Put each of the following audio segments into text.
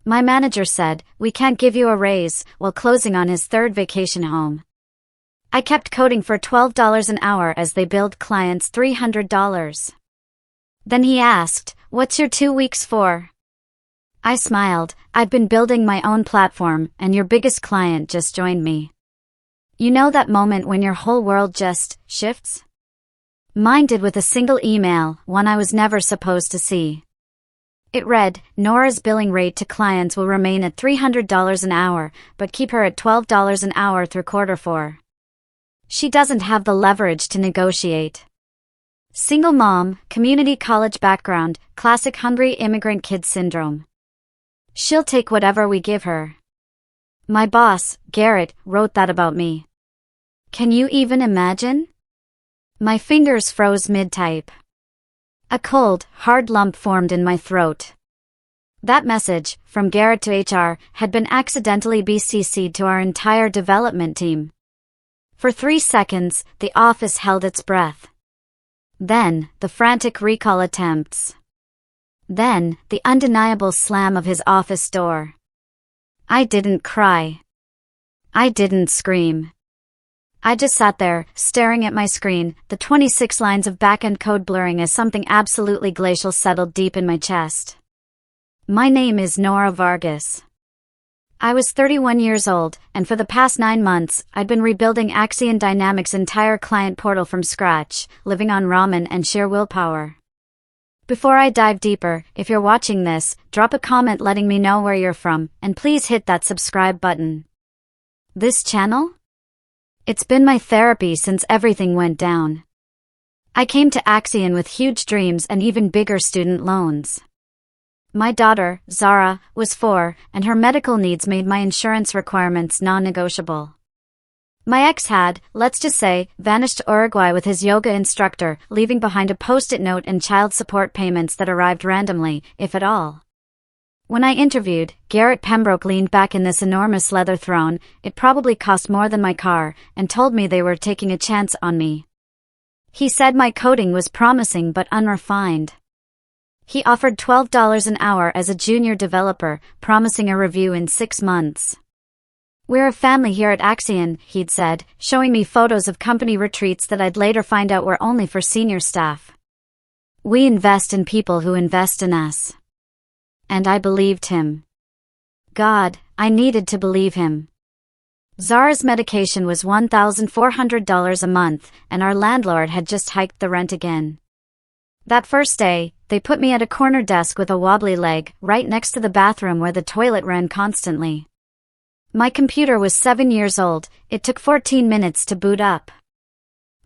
My manager said, "We can't give you a raise," while closing on his third vacation home. I kept coding for $12 an hour as they billed clients $300. Then he asked, "What's your 2 weeks for?" I smiled. "I've been building my own platform, and your biggest client just joined me." You know that moment when your whole world just shifts? Mine did with a single email, one I was never supposed to see. It read, "Nora's billing rate to clients will remain at $300 an hour, but keep her at $12 an hour through Q4. She doesn't have the leverage to negotiate. Single mom, community college background, classic hungry immigrant kid syndrome. She'll take whatever we give her." My boss, Garrett, wrote that about me. Can you even imagine? My fingers froze mid-type. A cold, hard lump formed in my throat. That message, from Garrett to HR, had been accidentally BCC'd to our entire development team. For 3 seconds, the office held its breath. Then, the frantic recall attempts. Then, the undeniable slam of his office door. I didn't cry. I didn't scream. I just sat there, staring at my screen, the 26 lines of back-end code blurring as something absolutely glacial settled deep in my chest. My name is Nora Vargas. I was 31 years old, and for the past 9 months, I'd been rebuilding Axion Dynamics' entire client portal from scratch, living on ramen and sheer willpower. Before I dive deeper, if you're watching this, drop a comment letting me know where you're from, and please hit that subscribe button. This channel? It's been my therapy since everything went down. I came to Axion with huge dreams and even bigger student loans. My daughter, Zara, was 4, and her medical needs made my insurance requirements non-negotiable. My ex had, let's just say, vanished to Uruguay with his yoga instructor, leaving behind a post-it note and child support payments that arrived randomly, if at all. When I interviewed, Garrett Pembroke leaned back in this enormous leather throne, it probably cost more than my car, and told me they were taking a chance on me. He said my coding was promising but unrefined. He offered $12 an hour as a junior developer, promising a review in 6 months. "We're a family here at Axion," he'd said, showing me photos of company retreats that I'd later find out were only for senior staff. "We invest in people who invest in us." And I believed him. God, I needed to believe him. Zara's medication was $1,400 a month, and our landlord had just hiked the rent again. That first day, they put me at a corner desk with a wobbly leg, right next to the bathroom where the toilet ran constantly. My computer was 7 years old, it took 14 minutes to boot up.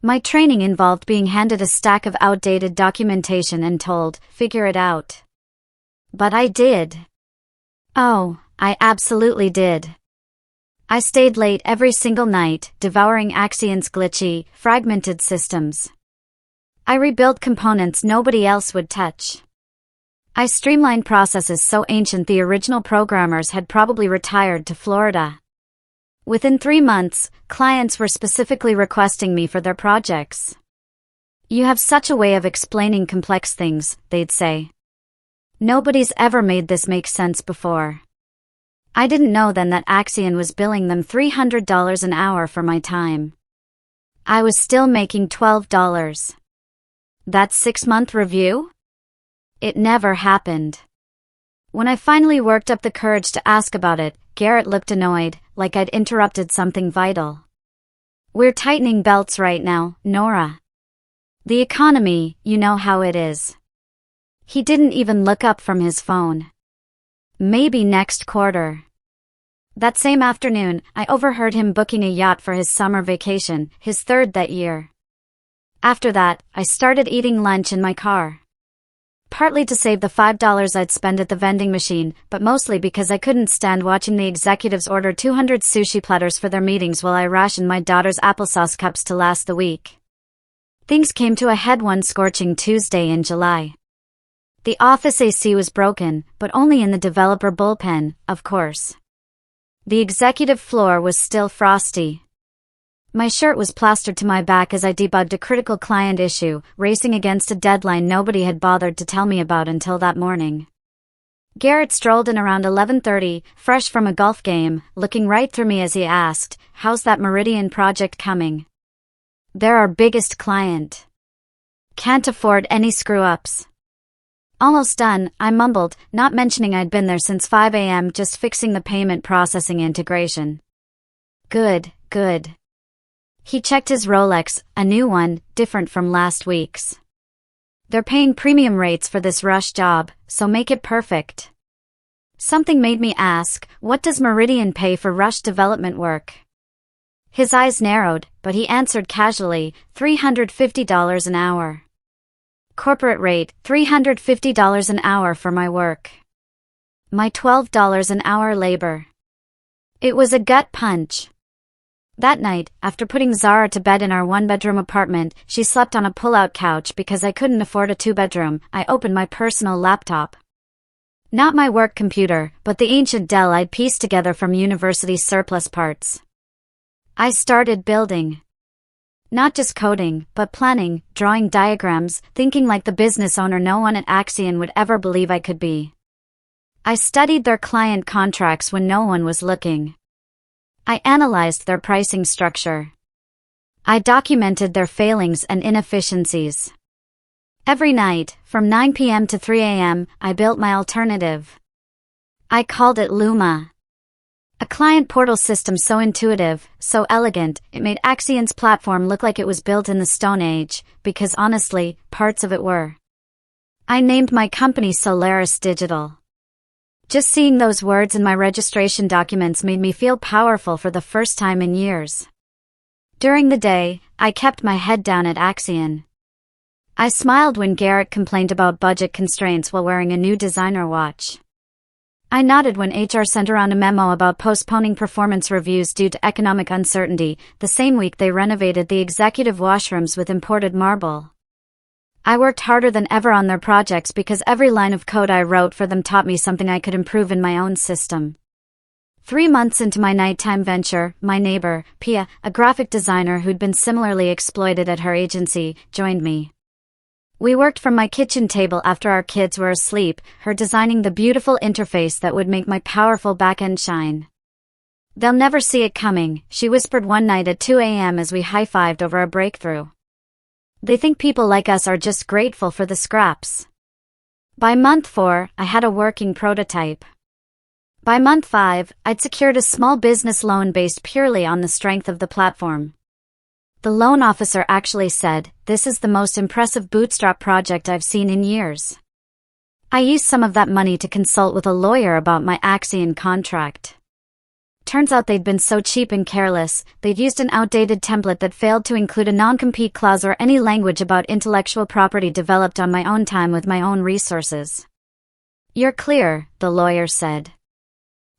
My training involved being handed a stack of outdated documentation and told, "Figure it out." But I did. Oh, I absolutely did. I stayed late every single night, devouring Axion's glitchy, fragmented systems. I rebuilt components nobody else would touch. I streamlined processes so ancient the original programmers had probably retired to Florida. Within 3 months, clients were specifically requesting me for their projects. "You have such a way of explaining complex things," they'd say. "Nobody's ever made this make sense before." I didn't know then that Axion was billing them $300 an hour for my time. I was still making $12. That 6-month review? It never happened. When I finally worked up the courage to ask about it, Garrett looked annoyed, like I'd interrupted something vital. "We're tightening belts right now, Nora. The economy, you know how it is." He didn't even look up from his phone. "Maybe next quarter." That same afternoon, I overheard him booking a yacht for his summer vacation, his 3rd that year. After that, I started eating lunch in my car. Partly to save the $5 I'd spend at the vending machine, but mostly because I couldn't stand watching the executives order 200 sushi platters for their meetings while I rationed my daughter's applesauce cups to last the week. Things came to a head one scorching Tuesday in July. The office AC was broken, but only in the developer bullpen, of course. The executive floor was still frosty. My shirt was plastered to my back as I debugged a critical client issue, racing against a deadline nobody had bothered to tell me about until that morning. Garrett strolled in around 11:30, fresh from a golf game, looking right through me as he asked, "How's that Meridian project coming?" "They're our biggest client. Can't afford any screw-ups." "Almost done," I mumbled, not mentioning I'd been there since 5 a.m. just fixing the payment processing integration. Good. He checked his Rolex, a new one, different from last week's. "They're paying premium rates for this rush job, so make it perfect." Something made me ask, what does Meridian pay for rush development work? His eyes narrowed, but he answered casually, $350 an hour. Corporate rate, $350 an hour for my work. My $12 an hour labor. It was a gut punch. That night, after putting Zara to bed in our one-bedroom apartment, she slept on a pull-out couch because I couldn't afford a two-bedroom. I opened my personal laptop. Not my work computer, but the ancient Dell I'd pieced together from university surplus parts. I started building. Not just coding, but planning, drawing diagrams, thinking like the business owner no one at Axion would ever believe I could be. I studied their client contracts when no one was looking. I analyzed their pricing structure. I documented their failings and inefficiencies. Every night, from 9 p.m. to 3 a.m., I built my alternative. I called it Luma. A client portal system so intuitive, so elegant, it made Axion's platform look like it was built in the Stone Age, because honestly, parts of it were. I named my company Solaris Digital. Just seeing those words in my registration documents made me feel powerful for the first time in years. During the day, I kept my head down at Axion. I smiled when Garrett complained about budget constraints while wearing a new designer watch. I nodded when HR sent around a memo about postponing performance reviews due to economic uncertainty, the same week they renovated the executive washrooms with imported marble. I worked harder than ever on their projects because every line of code I wrote for them taught me something I could improve in my own system. 3 months into my nighttime venture, my neighbor, Pia, a graphic designer who'd been similarly exploited at her agency, joined me. We worked from my kitchen table after our kids were asleep, her designing the beautiful interface that would make my powerful backend shine. "They'll never see it coming," she whispered one night at 2 a.m. as we high-fived over a breakthrough. "They think people like us are just grateful for the scraps." By month 4, I had a working prototype. By month 5, I'd secured a small business loan based purely on the strength of the platform. The loan officer actually said, "This is the most impressive bootstrap project I've seen in years." I used some of that money to consult with a lawyer about my Axion contract. Turns out they'd been so cheap and careless, they'd used an outdated template that failed to include a non-compete clause or any language about intellectual property developed on my own time with my own resources. "You're clear," the lawyer said.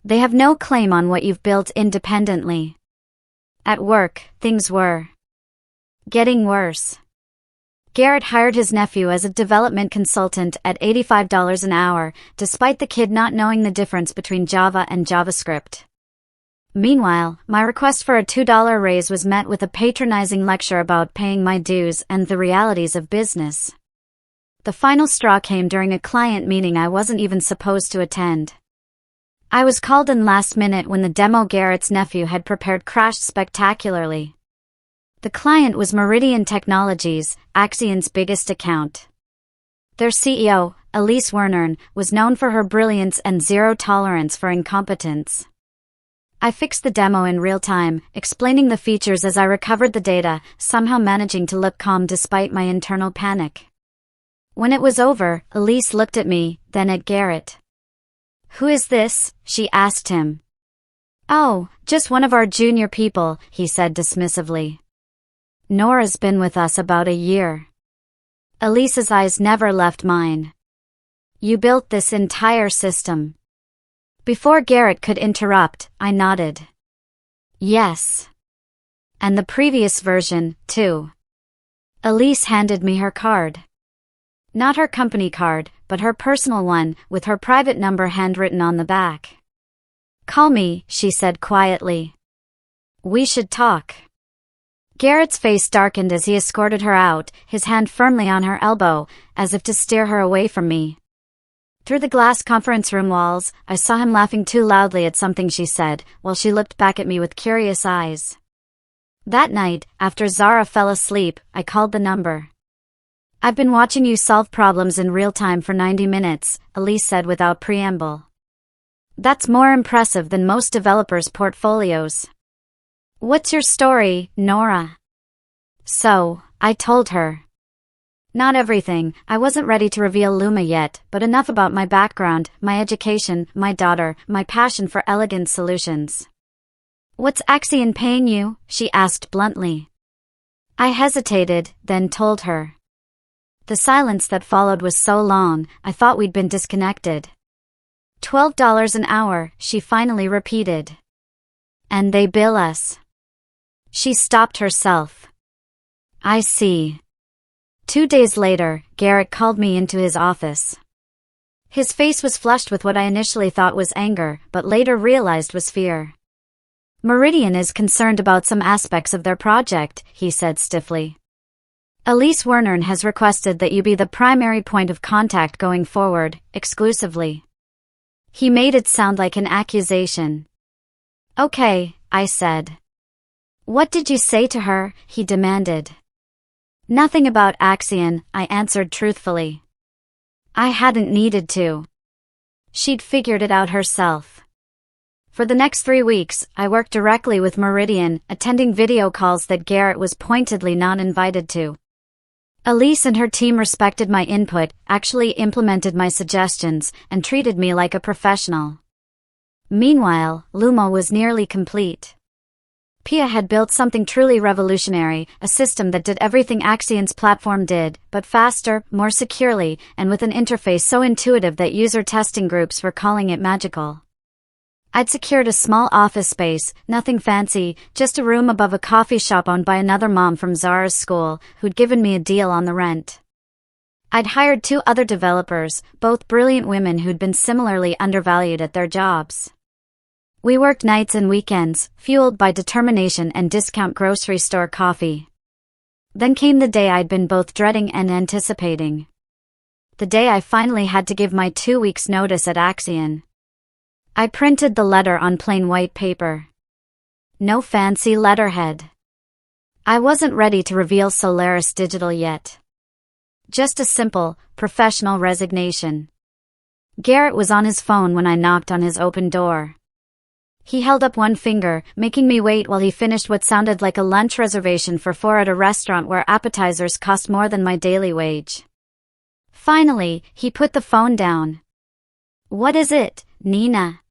"They have no claim on what you've built independently." At work, things were getting worse. Garrett hired his nephew as a development consultant at $85 an hour, despite the kid not knowing the difference between Java and JavaScript. Meanwhile, my request for a $2 raise was met with a patronizing lecture about paying my dues and the realities of business. The final straw came during a client meeting I wasn't even supposed to attend. I was called in last minute when the demo Garrett's nephew had prepared crashed spectacularly. The client was Meridian Technologies, Axion's biggest account. Their CEO, Elise Wernern, was known for her brilliance and zero tolerance for incompetence. I fixed the demo in real time, explaining the features as I recovered the data, somehow managing to look calm despite my internal panic. When it was over, Elise looked at me, then at Garrett. "Who is this?" she asked him. "Oh, just one of our junior people," he said dismissively. "Nora's been with us about a year." Elise's eyes never left mine. "You built this entire system?" Before Garrett could interrupt, I nodded. "Yes. And the previous version, too." Elise handed me her card. Not her company card, but her personal one, with her private number handwritten on the back. "Call me," she said quietly. "We should talk." Garrett's face darkened as he escorted her out, his hand firmly on her elbow, as if to steer her away from me. Through the glass conference room walls, I saw him laughing too loudly at something she said, while she looked back at me with curious eyes. That night, after Zara fell asleep, I called the number. "I've been watching you solve problems in real time for 90 minutes, Elise said without preamble. "That's more impressive than most developers' portfolios." "What's your story, Nora?" So, I told her. Not everything. I wasn't ready to reveal Luma yet, but enough about my background, my education, my daughter, my passion for elegant solutions. "What's Axion paying you?" she asked bluntly. I hesitated, then told her. The silence that followed was so long, I thought we'd been disconnected. $12 an hour, she finally repeated. "And they bill us." She stopped herself. "I see." 2 days later, Garrett called me into his office. His face was flushed with what I initially thought was anger, but later realized was fear. "Meridian is concerned about some aspects of their project," he said stiffly. "Elise Wernern has requested that you be the primary point of contact going forward, exclusively." He made it sound like an accusation. "Okay," I said. "What did you say to her?" he demanded. "Nothing about Axion," I answered truthfully. I hadn't needed to. She'd figured it out herself. For the next 3 weeks, I worked directly with Meridian, attending video calls that Garrett was pointedly not invited to. Elise and her team respected my input, actually implemented my suggestions, and treated me like a professional. Meanwhile, Luma was nearly complete. Pia had built something truly revolutionary, a system that did everything Axion's platform did, but faster, more securely, and with an interface so intuitive that user testing groups were calling it magical. I'd secured a small office space, nothing fancy, just a room above a coffee shop owned by another mom from Zara's school, who'd given me a deal on the rent. I'd hired 2 other developers, both brilliant women who'd been similarly undervalued at their jobs. We worked nights and weekends, fueled by determination and discount grocery store coffee. Then came the day I'd been both dreading and anticipating. The day I finally had to give my 2 weeks' notice at Axion. I printed the letter on plain white paper. No fancy letterhead. I wasn't ready to reveal Solaris Digital yet. Just a simple, professional resignation. Garrett was on his phone when I knocked on his open door. He held up one finger, making me wait while he finished what sounded like a lunch reservation for 4 at a restaurant where appetizers cost more than my daily wage. Finally, he put the phone down. "What is it, Nina?"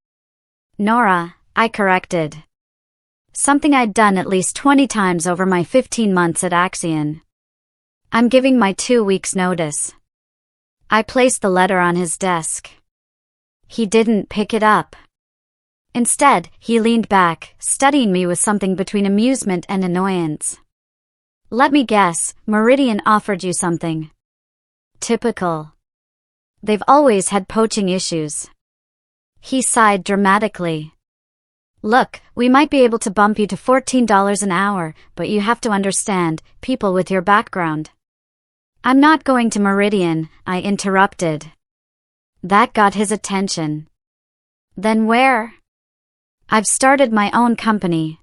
"Nora," I corrected. Something I'd done at least 20 times over my 15 months at Axion. "I'm giving my 2 weeks' notice." I placed the letter on his desk. He didn't pick it up. Instead, he leaned back, studying me with something between amusement and annoyance. "Let me guess, Meridian offered you something." "Typical. They've always had poaching issues." He sighed dramatically. "Look, we might be able to bump you to $14 an hour, but you have to understand, people with your background." "I'm not going to Meridian," I interrupted. That got his attention. "Then where?" "I've started my own company."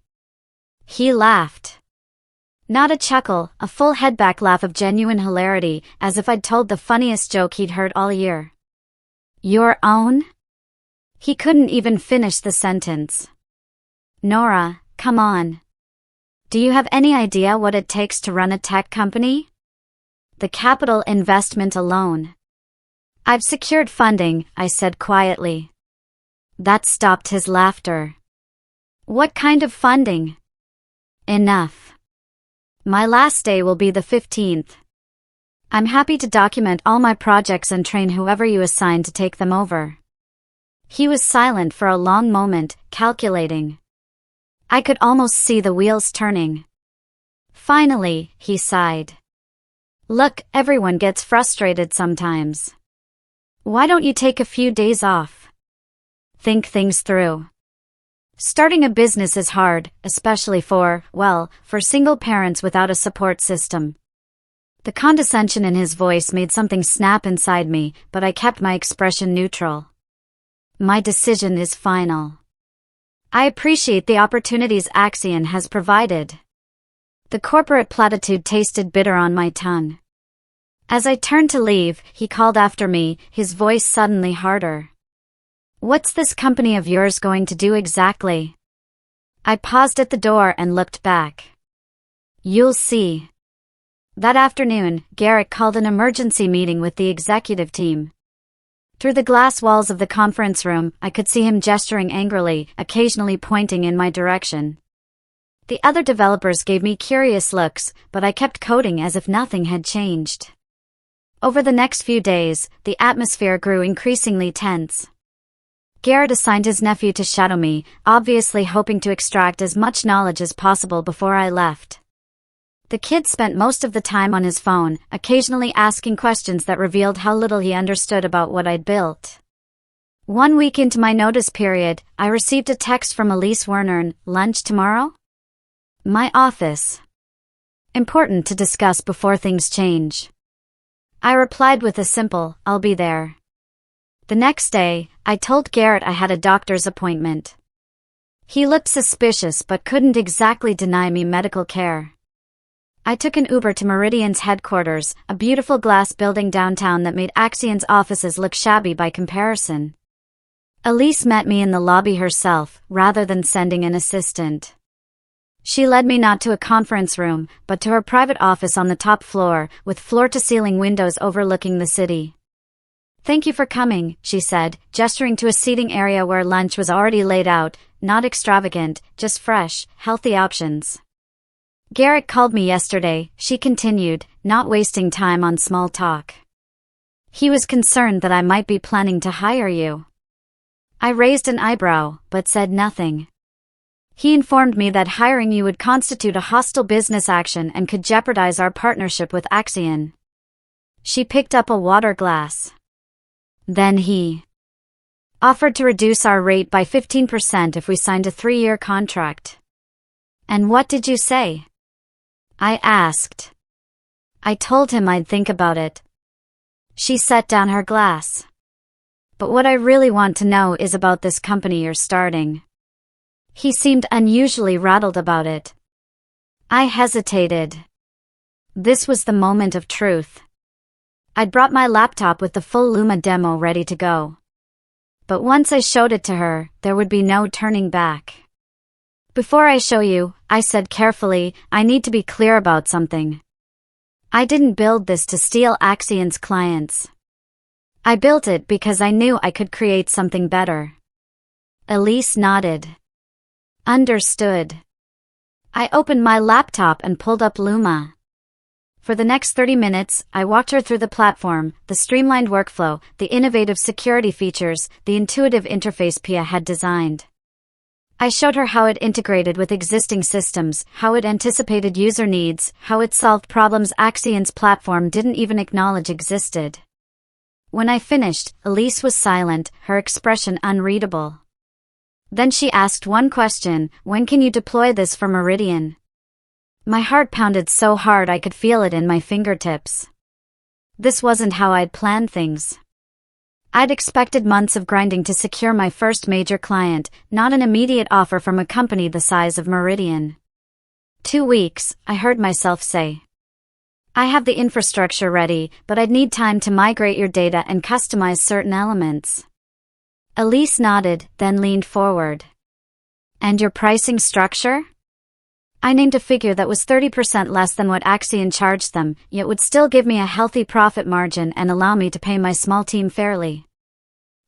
He laughed. Not a chuckle, a full headback laugh of genuine hilarity, as if I'd told the funniest joke he'd heard all year. "Your own?" He couldn't even finish the sentence. "Nora, come on. Do you have any idea what it takes to run a tech company? The capital investment alone." "I've secured funding," I said quietly. That stopped his laughter. "What kind of funding?" "Enough. My last day will be the 15th. I'm happy to document all my projects and train whoever you assign to take them over." He was silent for a long moment, calculating. I could almost see the wheels turning. Finally, he sighed. "Look, everyone gets frustrated sometimes. Why don't you take a few days off? Think things through. Starting a business is hard, especially for single parents without a support system. The condescension in his voice made something snap inside me, but I kept my expression neutral. My decision is final. I appreciate the opportunities Axion has provided. The corporate platitude tasted bitter on my tongue. As I turned to leave, he called after me, his voice suddenly harder. What's this company of yours going to do exactly? I paused at the door and looked back. You'll see. That afternoon, Garrett called an emergency meeting with the executive team. Through the glass walls of the conference room, I could see him gesturing angrily, occasionally pointing in my direction. The other developers gave me curious looks, but I kept coding as if nothing had changed. Over the next few days, the atmosphere grew increasingly tense. Garrett assigned his nephew to shadow me, obviously hoping to extract as much knowledge as possible before I left. The kid spent most of the time on his phone, occasionally asking questions that revealed how little he understood about what I'd built. 1 week into my notice period, I received a text from Elise Wernern, lunch tomorrow? My office. Important to discuss before things change. I replied with a simple, I'll be there. The next day, I told Garrett I had a doctor's appointment. He looked suspicious but couldn't exactly deny me medical care. I took an Uber to Meridian's headquarters, a beautiful glass building downtown that made Axion's offices look shabby by comparison. Elise met me in the lobby herself, rather than sending an assistant. She led me not to a conference room, but to her private office on the top floor, with floor-to-ceiling windows overlooking the city. Thank you for coming, she said, gesturing to a seating area where lunch was already laid out, not extravagant, just fresh, healthy options. Garrett called me yesterday, she continued, not wasting time on small talk. He was concerned that I might be planning to hire you. I raised an eyebrow, but said nothing. He informed me that hiring you would constitute a hostile business action and could jeopardize our partnership with Axion. She picked up a water glass. Then he offered to reduce our rate by 15% if we signed a 3-year contract. And what did you say? I asked. I told him I'd think about it. She set down her glass. But what I really want to know is about this company you're starting. He seemed unusually rattled about it. I hesitated. This was the moment of truth. I'd brought my laptop with the full Luma demo ready to go. But once I showed it to her, there would be no turning back. Before I show you, I said carefully, I need to be clear about something. I didn't build this to steal Axion's clients. I built it because I knew I could create something better. Elise nodded. Understood. I opened my laptop and pulled up Luma. For the next 30 minutes, I walked her through the platform, the streamlined workflow, the innovative security features, the intuitive interface Pia had designed. I showed her how it integrated with existing systems, how it anticipated user needs, how it solved problems Axion's platform didn't even acknowledge existed. When I finished, Elise was silent, her expression unreadable. Then she asked one question, when can you deploy this for Meridian? My heart pounded so hard I could feel it in my fingertips. This wasn't how I'd planned things. I'd expected months of grinding to secure my first major client, not an immediate offer from a company the size of Meridian. 2 weeks, I heard myself say. I have the infrastructure ready, but I'd need time to migrate your data and customize certain elements. Elise nodded, then leaned forward. And your pricing structure? I named a figure that was 30% less than what Axion charged them, yet would still give me a healthy profit margin and allow me to pay my small team fairly.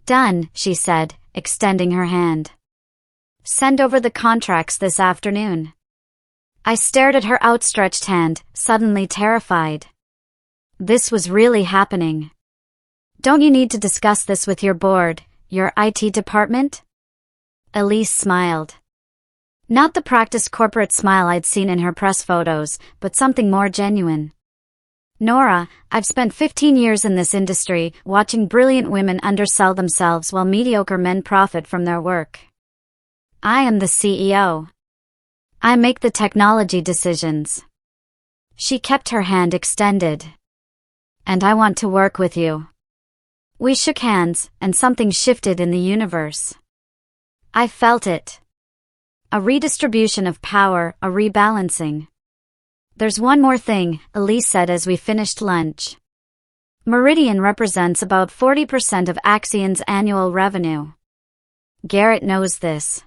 Done, she said, extending her hand. Send over the contracts this afternoon. I stared at her outstretched hand, suddenly terrified. This was really happening. Don't you need to discuss this with your board, your IT department? Elise smiled. Not the practiced corporate smile I'd seen in her press photos, but something more genuine. Nora, I've spent 15 years in this industry, watching brilliant women undersell themselves while mediocre men profit from their work. I am the CEO. I make the technology decisions. She kept her hand extended. And I want to work with you. We shook hands, and something shifted in the universe. I felt it. A redistribution of power, a rebalancing. There's one more thing, Elise said as we finished lunch. Meridian represents about 40% of Axion's annual revenue. Garrett knows this.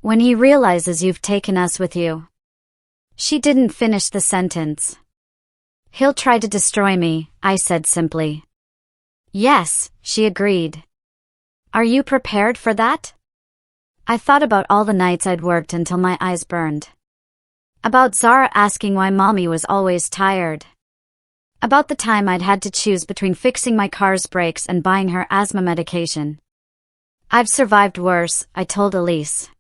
When he realizes you've taken us with you. She didn't finish the sentence. He'll try to destroy me, I said simply. Yes, she agreed. Are you prepared for that? I thought about all the nights I'd worked until my eyes burned. About Zara asking why mommy was always tired. About the time I'd had to choose between fixing my car's brakes and buying her asthma medication. I've survived worse, I told Elise.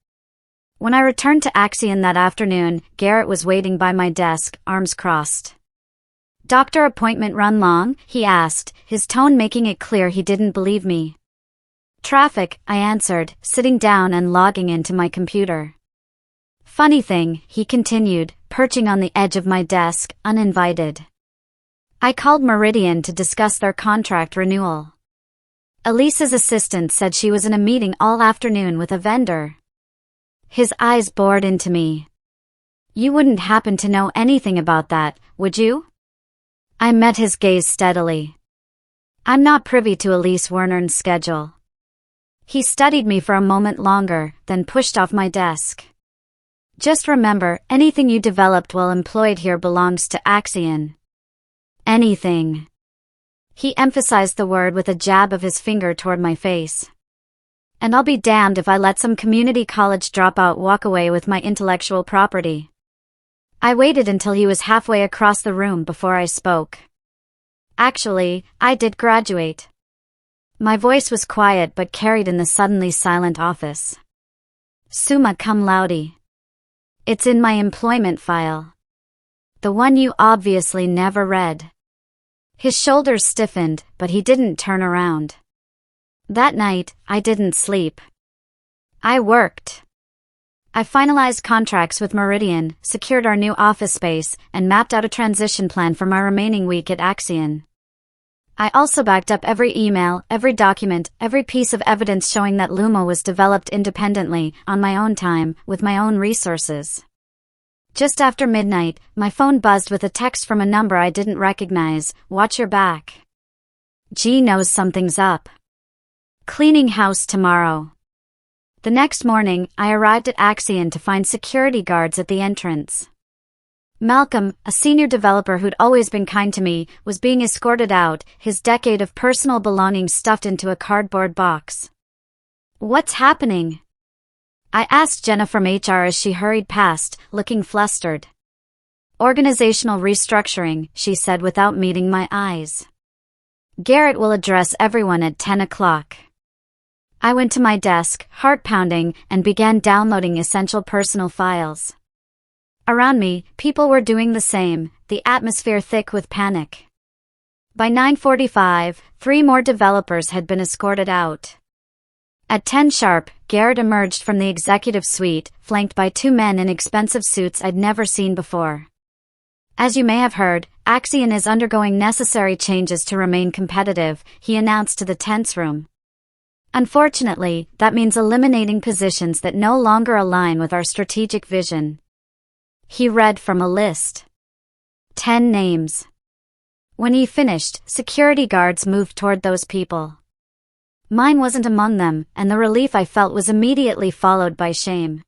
When I returned to Axion that afternoon, Garrett was waiting by my desk, arms crossed. Doctor appointment run long? He asked, his tone making it clear he didn't believe me. Traffic, I answered, sitting down and logging into my computer. Funny thing, he continued, perching on the edge of my desk, uninvited. I called Meridian to discuss their contract renewal. Elise's assistant said she was in a meeting all afternoon with a vendor. His eyes bored into me. You wouldn't happen to know anything about that, would you? I met his gaze steadily. I'm not privy to Elise Wernern's schedule. He studied me for a moment longer, then pushed off my desk. Just remember, anything you developed while employed here belongs to Axion. Anything. He emphasized the word with a jab of his finger toward my face. And I'll be damned if I let some community college dropout walk away with my intellectual property. I waited until he was halfway across the room before I spoke. Actually, I did graduate. My voice was quiet but carried in the suddenly silent office. Summa cum laude. It's in my employment file. The one you obviously never read. His shoulders stiffened, but he didn't turn around. That night, I didn't sleep. I worked. I finalized contracts with Meridian, secured our new office space, and mapped out a transition plan for my remaining week at Axion. I also backed up every email, every document, every piece of evidence showing that Luma was developed independently, on my own time, with my own resources. Just after midnight, my phone buzzed with a text from a number I didn't recognize. Watch your back. G knows something's up. Cleaning house tomorrow. The next morning, I arrived at Axion to find security guards at the entrance. Malcolm, a senior developer who'd always been kind to me, was being escorted out, his decade of personal belongings stuffed into a cardboard box. What's happening? I asked Jenna from HR as she hurried past, looking flustered. Organizational restructuring, she said without meeting my eyes. Garrett will address everyone at 10 o'clock. I went to my desk, heart pounding, and began downloading essential personal files. Around me, people were doing the same, the atmosphere thick with panic. By 9:45, 3 more developers had been escorted out. At 10 sharp, Garrett emerged from the executive suite, flanked by 2 men in expensive suits I'd never seen before. As you may have heard, Axion is undergoing necessary changes to remain competitive, he announced to the tense room. Unfortunately, that means eliminating positions that no longer align with our strategic vision. He read from a list. 10 names. When he finished, security guards moved toward those people. Mine wasn't among them, and the relief I felt was immediately followed by shame.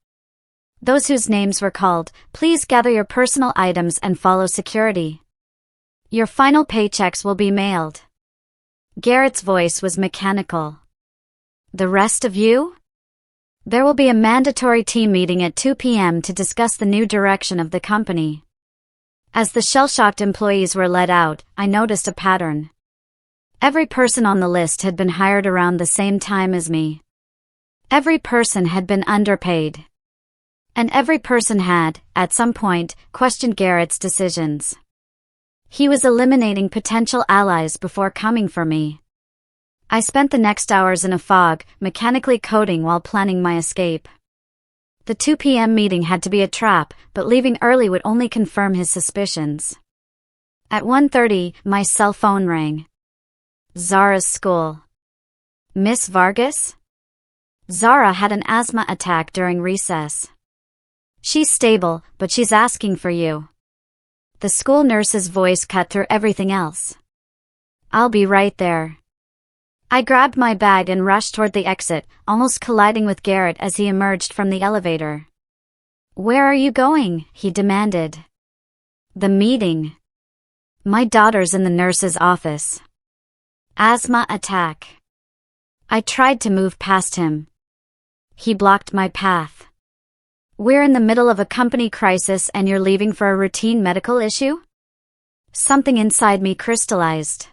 Those whose names were called, please gather your personal items and follow security. Your final paychecks will be mailed. Garrett's voice was mechanical. The rest of you? There will be a mandatory team meeting at 2 p.m. to discuss the new direction of the company. As the shell-shocked employees were led out, I noticed a pattern. Every person on the list had been hired around the same time as me. Every person had been underpaid. And every person had, at some point, questioned Garrett's decisions. He was eliminating potential allies before coming for me. I spent the next hours in a fog, mechanically coding while planning my escape. The 2 p.m. meeting had to be a trap, but leaving early would only confirm his suspicions. At 1:30, my cell phone rang. Zara's school. Miss Vargas? Zara had an asthma attack during recess. She's stable, but she's asking for you. The school nurse's voice cut through everything else. I'll be right there. I grabbed my bag and rushed toward the exit, almost colliding with Garrett as he emerged from the elevator. Where are you going? He demanded. The meeting. My daughter's in the nurse's office. Asthma attack. I tried to move past him. He blocked my path. We're in the middle of a company crisis and you're leaving for a routine medical issue? Something inside me crystallized.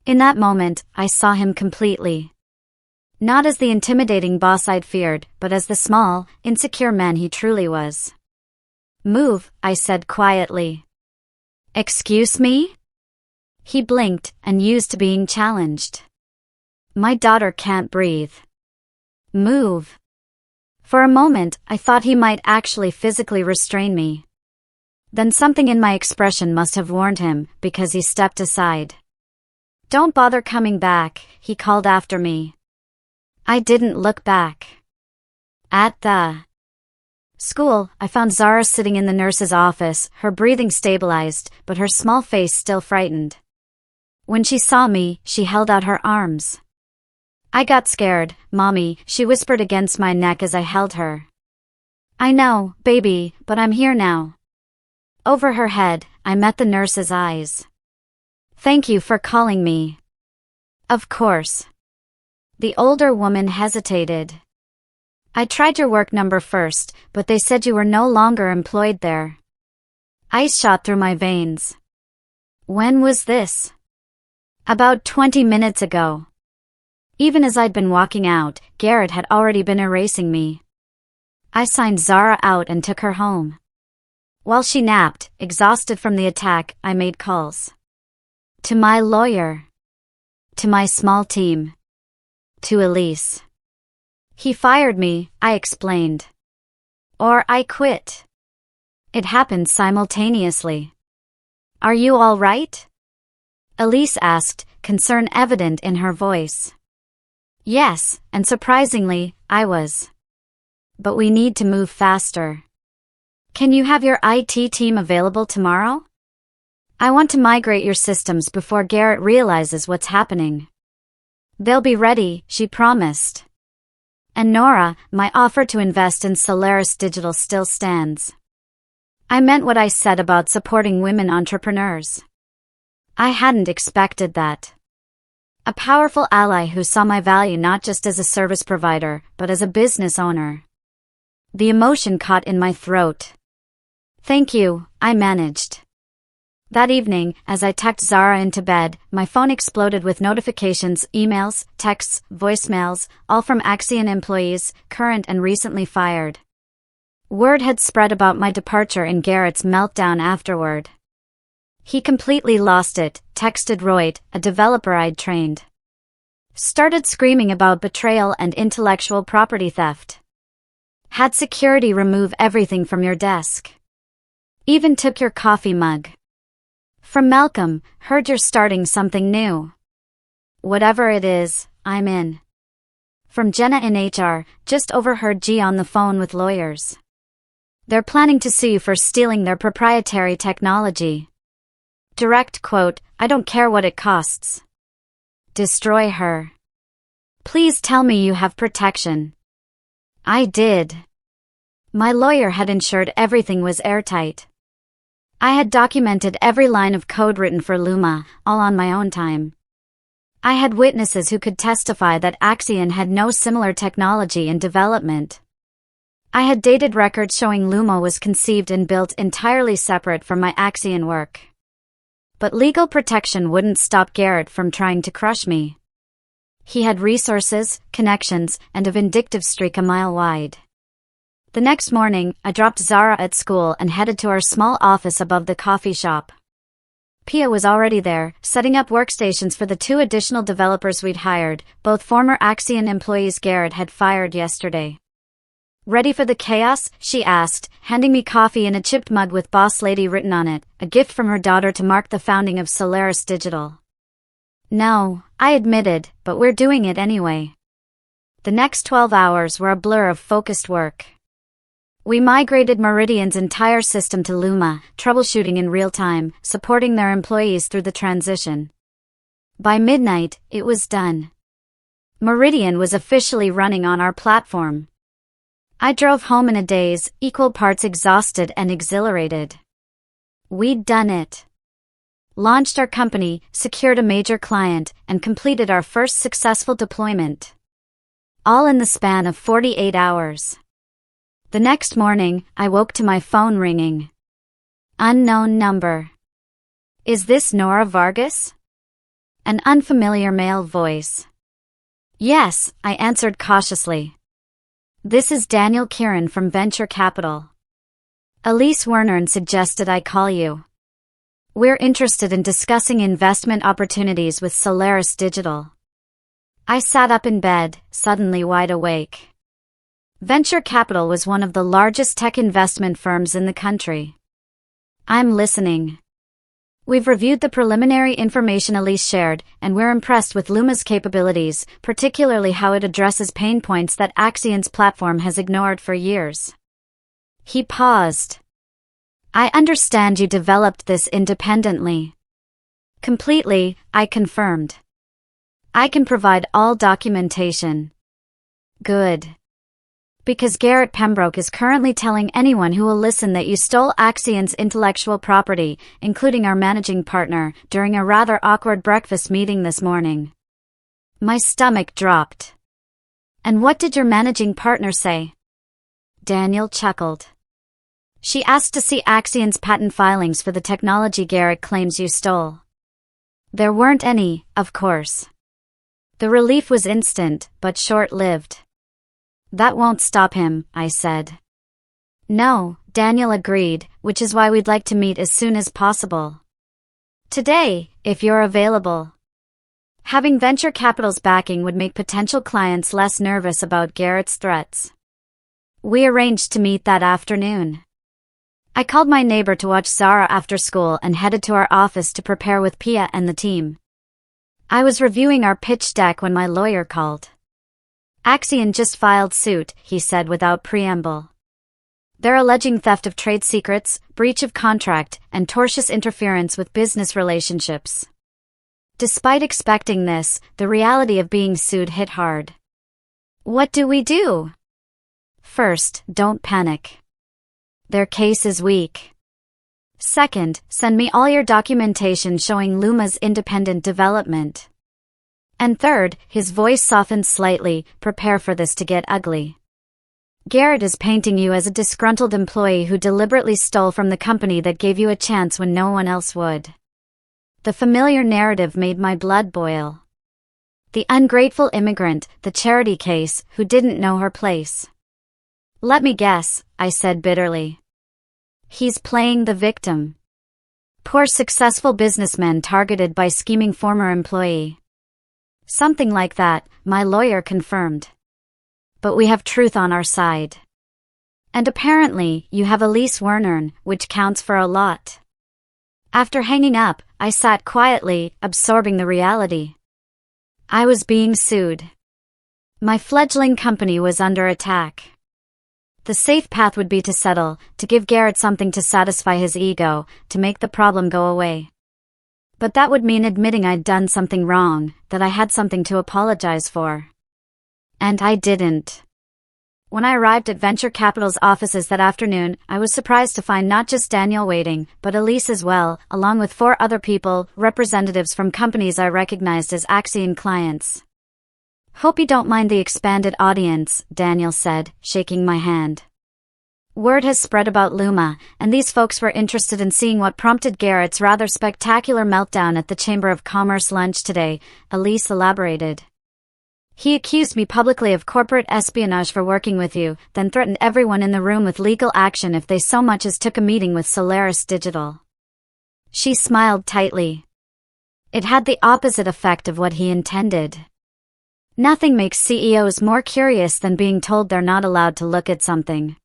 In that moment, I saw him completely. Not as the intimidating boss I'd feared, but as the small, insecure man he truly was. Move, I said quietly. Excuse me? He blinked and used to being challenged. My daughter can't breathe. Move. For a moment, I thought he might actually physically restrain me. Then something in my expression must have warned him, because he stepped aside. Don't bother coming back, he called after me. I didn't look back. At the school, I found Zara sitting in the nurse's office, her breathing stabilized, but her small face still frightened. When she saw me, she held out her arms. I got scared, Mommy, she whispered against my neck as I held her. I know, baby, but I'm here now. Over her head, I met the nurse's eyes. Thank you for calling me. Of course. The older woman hesitated. I tried your work number first, but they said you were no longer employed there. Ice shot through my veins. When was this? About 20 minutes ago. Even as I'd been walking out, Garrett had already been erasing me. I signed Zara out and took her home. While she napped, exhausted from the attack, I made calls. To my lawyer. To my small team. To Elise. He fired me, I explained. Or I quit. It happened simultaneously. Are you all right? Elise asked, concern evident in her voice. Yes, and surprisingly, I was. But we need to move faster. Can you have your IT team available tomorrow? I want to migrate your systems before Garrett realizes what's happening. They'll be ready, she promised. And Nora, my offer to invest in Solaris Digital still stands. I meant what I said about supporting women entrepreneurs. I hadn't expected that. A powerful ally who saw my value not just as a service provider, but as a business owner. The emotion caught in my throat. Thank you, I managed. That evening, as I tucked Zara into bed, my phone exploded with notifications, emails, texts, voicemails, all from Axion employees, current and recently fired. Word had spread about my departure and Garrett's meltdown afterward. He completely lost it, texted Royd, a developer I'd trained. Started screaming about betrayal and intellectual property theft. Had security remove everything from your desk. Even took your coffee mug. From Malcolm, heard you're starting something new. Whatever it is, I'm in. From Jenna in HR, just overheard G on the phone with lawyers. They're planning to sue you for stealing their proprietary technology. Direct quote, I don't care what it costs. Destroy her. Please tell me you have protection. I did. My lawyer had ensured everything was airtight. I had documented every line of code written for Luma, all on my own time. I had witnesses who could testify that Axion had no similar technology in development. I had dated records showing Luma was conceived and built entirely separate from my Axion work. But legal protection wouldn't stop Garrett from trying to crush me. He had resources, connections, and a vindictive streak a mile wide. The next morning, I dropped Zara at school and headed to our small office above the coffee shop. Pia was already there, setting up workstations for the 2 additional developers we'd hired, both former Axion employees Garrett had fired yesterday. Ready for the chaos? She asked, handing me coffee in a chipped mug with Boss Lady written on it, a gift from her daughter to mark the founding of Solaris Digital. No, I admitted, but we're doing it anyway. The next 12 hours were a blur of focused work. We migrated Meridian's entire system to Luma, troubleshooting in real time, supporting their employees through the transition. By midnight, it was done. Meridian was officially running on our platform. I drove home in a daze, equal parts exhausted and exhilarated. We'd done it. Launched our company, secured a major client, and completed our first successful deployment. All in the span of 48 hours. The next morning, I woke to my phone ringing. Unknown number. Is this Nora Vargas? An unfamiliar male voice. Yes, I answered cautiously. This is Daniel Kieran from Venture Capital. Elise Wernern suggested I call you. We're interested in discussing investment opportunities with Solaris Digital. I sat up in bed, suddenly wide awake. Venture Capital was one of the largest tech investment firms in the country. I'm listening. We've reviewed the preliminary information Elise shared, and we're impressed with Luma's capabilities, particularly how it addresses pain points that Accion's platform has ignored for years. He paused. I understand you developed this independently. Completely, I confirmed. I can provide all documentation. Good. Because Garrett Pembroke is currently telling anyone who will listen that you stole Accion's intellectual property, including our managing partner, during a rather awkward breakfast meeting this morning. My stomach dropped. And what did your managing partner say? Daniel chuckled. She asked to see Accion's patent filings for the technology Garrett claims you stole. There weren't any, of course. The relief was instant, but short-lived. That won't stop him, I said. No, Daniel agreed, which is why we'd like to meet as soon as possible. Today, if you're available. Having venture capital's backing would make potential clients less nervous about Garrett's threats. We arranged to meet that afternoon. I called my neighbor to watch Zara after school and headed to our office to prepare with Pia and the team. I was reviewing our pitch deck when my lawyer called. Axion just filed suit, he said without preamble. They're alleging theft of trade secrets, breach of contract, and tortious interference with business relationships. Despite expecting this, the reality of being sued hit hard. What do we do? First, don't panic. Their case is weak. Second, send me all your documentation showing Luma's independent development. And third, his voice softened slightly, prepare for this to get ugly. Garrett is painting you as a disgruntled employee who deliberately stole from the company that gave you a chance when no one else would. The familiar narrative made my blood boil. The ungrateful immigrant, the charity case, who didn't know her place. Let me guess, I said bitterly. He's playing the victim. Poor successful businessman targeted by scheming former employee. Something like that, my lawyer confirmed. But we have truth on our side. And apparently, you have Elise Wernern, which counts for a lot. After hanging up, I sat quietly, absorbing the reality. I was being sued. My fledgling company was under attack. The safe path would be to settle, to give Garrett something to satisfy his ego, to make the problem go away. But that would mean admitting I'd done something wrong, that I had something to apologize for. And I didn't. When I arrived at Venture Capital's offices that afternoon, I was surprised to find not just Daniel waiting, but Elise as well, along with 4 other people, representatives from companies I recognized as Axion clients. Hope you don't mind the expanded audience, Daniel said, shaking my hand. Word has spread about Luma, and these folks were interested in seeing what prompted Garrett's rather spectacular meltdown at the Chamber of Commerce lunch today, Elise elaborated. He accused me publicly of corporate espionage for working with you, then threatened everyone in the room with legal action if they so much as took a meeting with Solaris Digital. She smiled tightly. It had the opposite effect of what he intended. Nothing makes CEOs more curious than being told they're not allowed to look at something.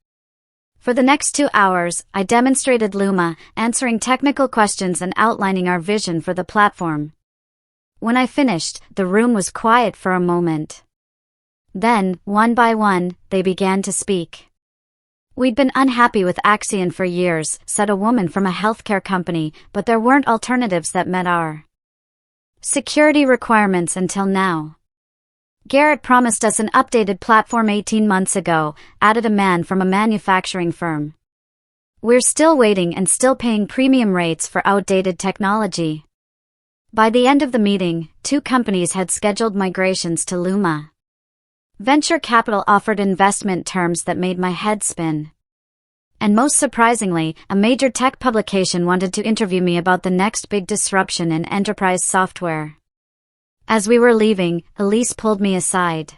For the next 2 hours, I demonstrated Luma, answering technical questions and outlining our vision for the platform. When I finished, the room was quiet for a moment. Then, one by one, they began to speak. "We'd been unhappy with Axion for years," said a woman from a healthcare company, "but there weren't alternatives that met our security requirements until now. Garrett promised us an updated platform 18 months ago," added a man from a manufacturing firm. "We're still waiting and still paying premium rates for outdated technology." By the end of the meeting, 2 companies had scheduled migrations to Luma. Venture capital offered investment terms that made my head spin. And most surprisingly, a major tech publication wanted to interview me about the next big disruption in enterprise software. As we were leaving, Elise pulled me aside.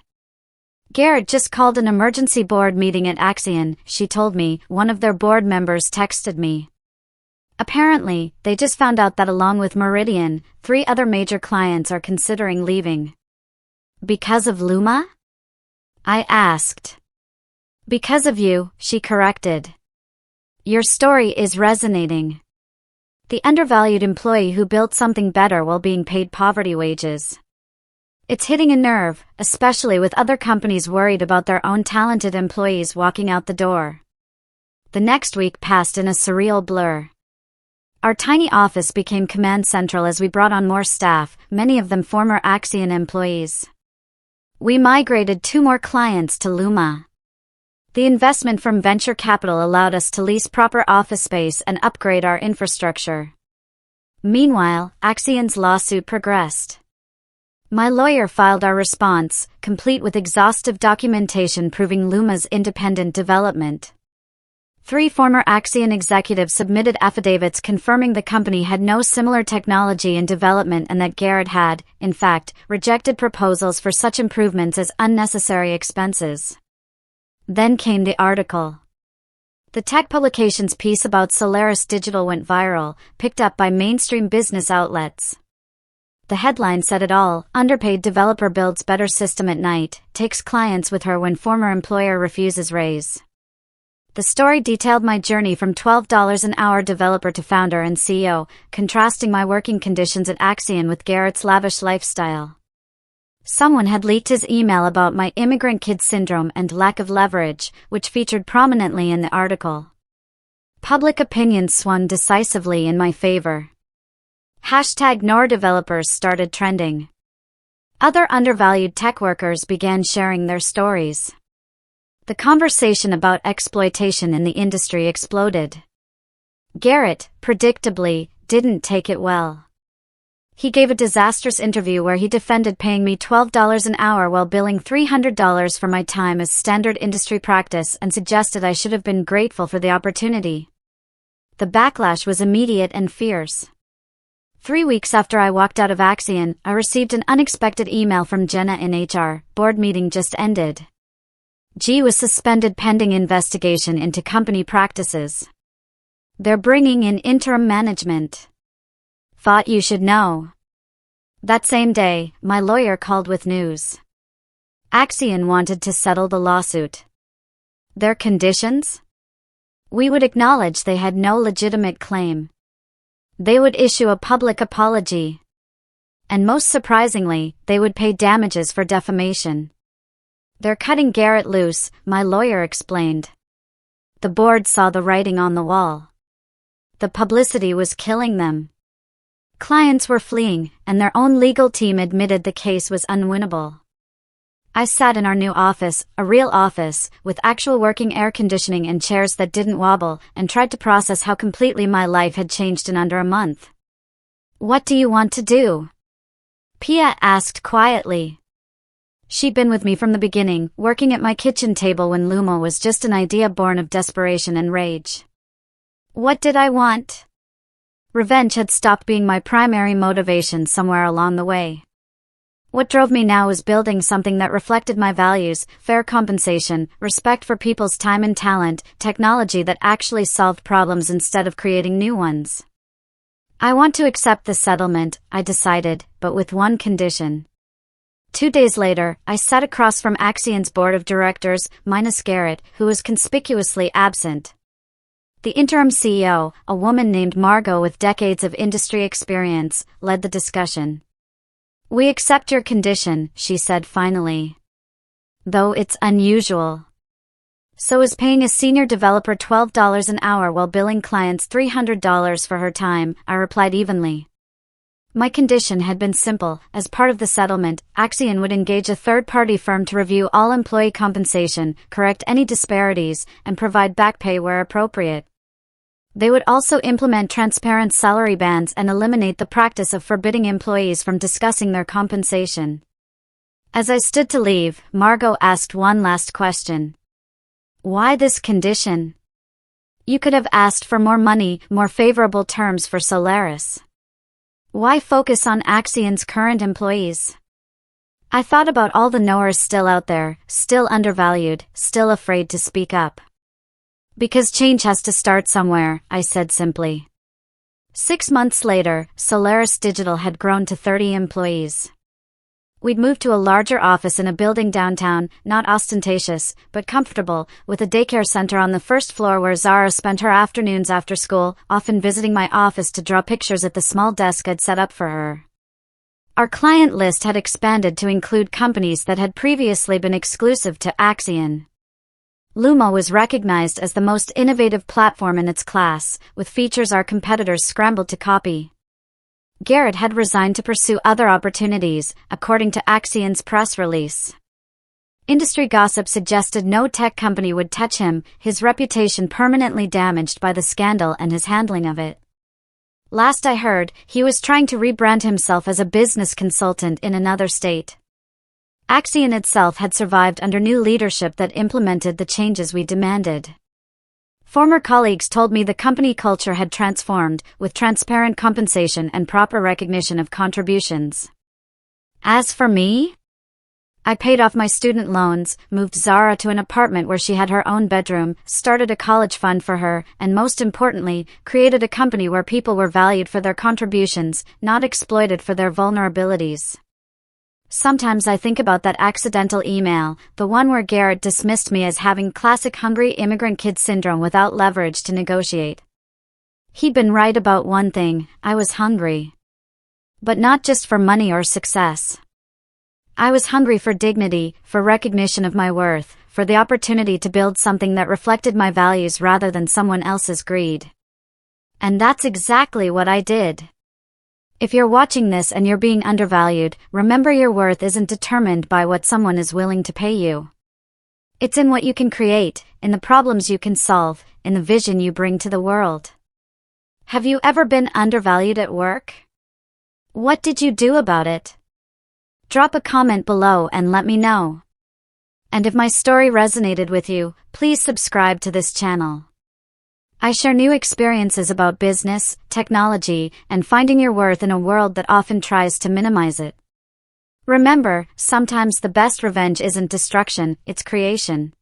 "Garrett just called an emergency board meeting at Axion," she told me. "One of their board members texted me. Apparently, they just found out that along with Meridian, 3 other major clients are considering leaving." "Because of Luma?" I asked. "Because of you," she corrected. "Your story is resonating. The undervalued employee who built something better while being paid poverty wages. It's hitting a nerve, especially with other companies worried about their own talented employees walking out the door." The next week passed in a surreal blur. Our tiny office became command central as we brought on more staff, many of them former Axion employees. We migrated 2 more clients to Luma. The investment from venture capital allowed us to lease proper office space and upgrade our infrastructure. Meanwhile, Axion's lawsuit progressed. My lawyer filed our response, complete with exhaustive documentation proving Luma's independent development. 3 former Axion executives submitted affidavits confirming the company had no similar technology in development and that Garrett had, in fact, rejected proposals for such improvements as unnecessary expenses. Then came the article. The tech publication's piece about Solaris Digital went viral, picked up by mainstream business outlets. The headline said it all: "Underpaid developer builds better system at night, takes clients with her when former employer refuses raise." The story detailed my journey from $12 an hour developer to founder and CEO, contrasting my working conditions at Axion with Garrett's lavish lifestyle. Someone had leaked his email about my immigrant kid syndrome and lack of leverage, which featured prominently in the article. Public opinion swung decisively in my favor. #NorDevelopers started trending. Other undervalued tech workers began sharing their stories. The conversation about exploitation in the industry exploded. Garrett, predictably, didn't take it well. He gave a disastrous interview where he defended paying me $12 an hour while billing $300 for my time as standard industry practice and suggested I should have been grateful for the opportunity. The backlash was immediate and fierce. 3 weeks after I walked out of Axion, I received an unexpected email from Jenna in HR. "Board meeting just ended. G was suspended pending investigation into company practices. They're bringing in interim management. Thought you should know." That same day, my lawyer called with news. Axion wanted to settle the lawsuit. Their conditions? We would acknowledge they had no legitimate claim. They would issue a public apology. And most surprisingly, they would pay damages for defamation. "They're cutting Garrett loose," my lawyer explained. The board saw the writing on the wall. The publicity was killing them. Clients were fleeing, and their own legal team admitted the case was unwinnable. I sat in our new office, a real office, with actual working air conditioning and chairs that didn't wobble, and tried to process how completely my life had changed in under a month. "What do you want to do?" Pia asked quietly. She'd been with me from the beginning, working at my kitchen table when Luma was just an idea born of desperation and rage. What did I want? Revenge had stopped being my primary motivation somewhere along the way. What drove me now was building something that reflected my values: fair compensation, respect for people's time and talent, technology that actually solved problems instead of creating new ones. I want to accept the settlement, I decided, but with one condition. 2 days later, I sat across from Accion's board of directors, minus Garrett, who was conspicuously absent. The interim CEO, a woman named Margot with decades of industry experience, led the discussion. "We accept your condition," she said finally. "Though it's unusual. So is paying a senior developer $12 an hour while billing clients $300 for her time," I replied evenly. My condition had been simple. As part of the settlement, Axion would engage a third-party firm to review all employee compensation, correct any disparities, and provide back pay where appropriate. They would also implement transparent salary bands and eliminate the practice of forbidding employees from discussing their compensation. As I stood to leave, Margot asked one last question. "Why this condition? You could have asked for more money, more favorable terms for Solaris. Why focus on Axion's current employees?" I thought about all the knowers still out there, still undervalued, still afraid to speak up. "Because change has to start somewhere," I said simply. 6 months later, Solaris Digital had grown to 30 employees. We'd moved to a larger office in a building downtown, not ostentatious, but comfortable, with a daycare center on the first floor where Zara spent her afternoons after school, often visiting my office to draw pictures at the small desk I'd set up for her. Our client list had expanded to include companies that had previously been exclusive to Axion. Luma was recognized as the most innovative platform in its class, with features our competitors scrambled to copy. Garrett had resigned to pursue other opportunities, according to Axion's press release. Industry gossip suggested no tech company would touch him, his reputation permanently damaged by the scandal and his handling of it. Last I heard, he was trying to rebrand himself as a business consultant in another state. Axion itself had survived under new leadership that implemented the changes we demanded. Former colleagues told me the company culture had transformed, with transparent compensation and proper recognition of contributions. As for me, I paid off my student loans, moved Zara to an apartment where she had her own bedroom, started a college fund for her, and most importantly, created a company where people were valued for their contributions, not exploited for their vulnerabilities. Sometimes I think about that accidental email, the one where Garrett dismissed me as having classic hungry immigrant kid syndrome without leverage to negotiate. He'd been right about one thing: I was hungry. But not just for money or success. I was hungry for dignity, for recognition of my worth, for the opportunity to build something that reflected my values rather than someone else's greed. And that's exactly what I did. If you're watching this and you're being undervalued, remember your worth isn't determined by what someone is willing to pay you. It's in what you can create, in the problems you can solve, in the vision you bring to the world. Have you ever been undervalued at work? What did you do about it? Drop a comment below and let me know. And if my story resonated with you, please subscribe to this channel. I share new experiences about business, technology, and finding your worth in a world that often tries to minimize it. Remember, sometimes the best revenge isn't destruction, it's creation.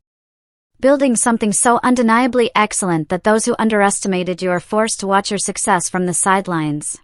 Building something so undeniably excellent that those who underestimated you are forced to watch your success from the sidelines.